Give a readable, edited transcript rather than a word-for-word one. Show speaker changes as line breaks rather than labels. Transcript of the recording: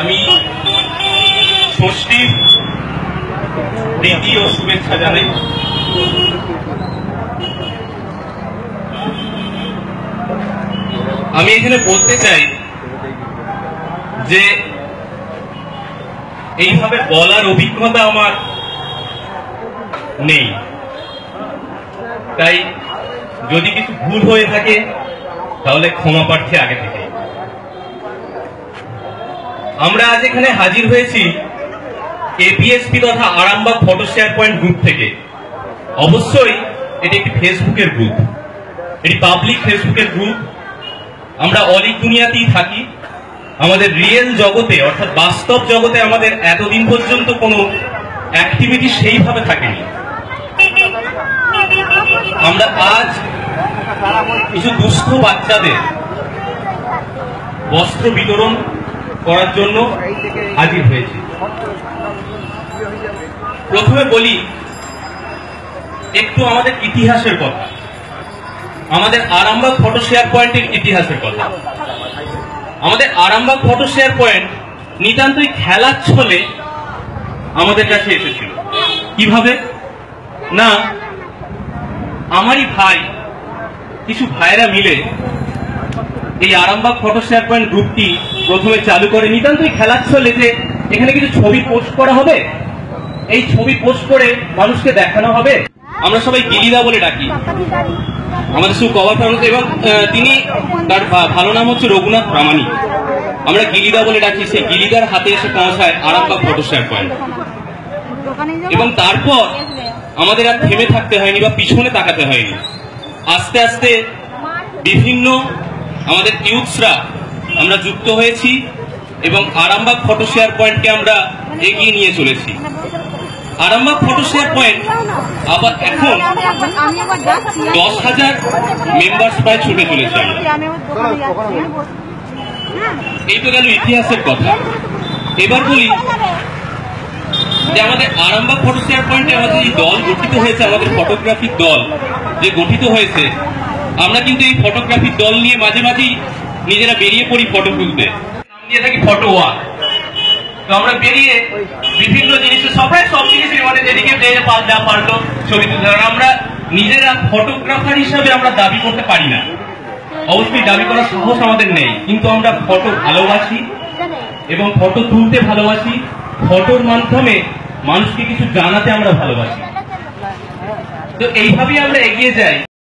আমি ষষ্ঠীর প্রীতি ও শুভেচ্ছা জানাই। আমি এখানে বলতে চাই যে এইভাবে বলার অভিজ্ঞতা আমার নেই, তাই যদি কিছু ভুল হয়ে থাকে তাহলে ক্ষমা প্রার্থী আগে থেকে। আমরা আজ এখানে হাজির হয়েছি এপিএসপি তথা Arambagh photo share point group থেকে। অবশ্যই এটি একটি ফেসবুকের গ্রুপ, এটি পাবলিক ফেসবুকের গ্রুপ। আমরা অলিক দুনিয়াতেই থাকি, আমাদের রিয়েল জগতে অর্থাৎ বাস্তব জগতে আমাদের এতদিন পর্যন্ত কোনো অ্যাক্টিভিটি সেইভাবে থাকেনি। আমরা আজ কিছু দুস্থ বাচ্চাদের বস্ত্র বিতরণ করার জন্য হাজির হয়েছি। প্রথমে বলি একটু আমাদের ইতিহাসের কথা, আমাদের আরামবাগ ফটো শেয়ার পয়েন্টের ইতিহাসের কথা। আমাদের আরামবাগ ফটো শেয়ার পয়েন্ট নিতান্তই খেলার ছলে আমাদের কাছে এসেছিল। কিভাবে না, আমারই ভাই কিছু ভাইরা মিলে এই আরামবাগ ফটো শেয়ার পয়েন্ট গ্রুপটি প্রথমে চালু করে নিতান্তই খেলার ছলে যে এখানে কিছু ছবি পোস্ট করা হবে, এই ছবি পোস্ট করে মানুষকে দেখানো হবে। আমরা সবাই গিরিদা বলে ডাকি, আমাদের শুধু কভার ফটো, এবং তিনি তার ভালো নাম হচ্ছে রঘুনাথ প্রামাণিক। আমরা গিরিদা বলে ডাকি। সেই গিরিদার হাতে এসে পৌঁছায় আরামবাগ ফটো শেয়ার পয়েন্ট, এবং তারপর আমাদের আর থেমে থাকতে হয়নি বা পিছনে তাকাতে হয়নি। আস্তে আস্তে বিভিন্ন আমাদের ইউথসরা আমরা যুক্ত হয়েছি এবং আরামবাগ ফটো শেয়ার পয়েন্টকে আমরা এগিয়ে নিয়ে চলেছি। আরামবাগ ফটো শেয়ার পয়েন্ট আবার এখন 10,000 মেম্বার্স প্রায় ছুটে চলেছে। এই তো গেল ইতিহাসের কথা। এবার বলি যে আমাদের আরামবাগ ফটো শেয়ার পয়েন্টে আমাদের এই দল গঠিত হয়েছে, আমাদের ফটোগ্রাফিক দল যে গঠিত হয়েছে, আমরা কিন্তু এই ফটোগ্রাফিক দল নিয়ে মাঝে মাঝেই নিজেরা বেরিয়ে পড়ি ফটো তুলতে। নাম দিয়ে থাকি ফটো ওয়াক। তো আমরা বেরিয়ে বিভিন্ন জিনিসের সব জিনিসের মানে যেদিকে যা পারলো ছবি তুলতে। আমরা নিজেরা ফটোগ্রাফার হিসাবে আমরা দাবি করতে পারি না, অবশ্যই দাবি করার সাহস আমাদের নেই, কিন্তু আমরা ফটো ভালোবাসি এবং ফটো তুলতে ভালোবাসি। ফটোর মাধ্যমে মানুষকে কিছু জানাতে আমরা ভালোবাসি। তো এইভাবেই আমরা এগিয়ে যাই।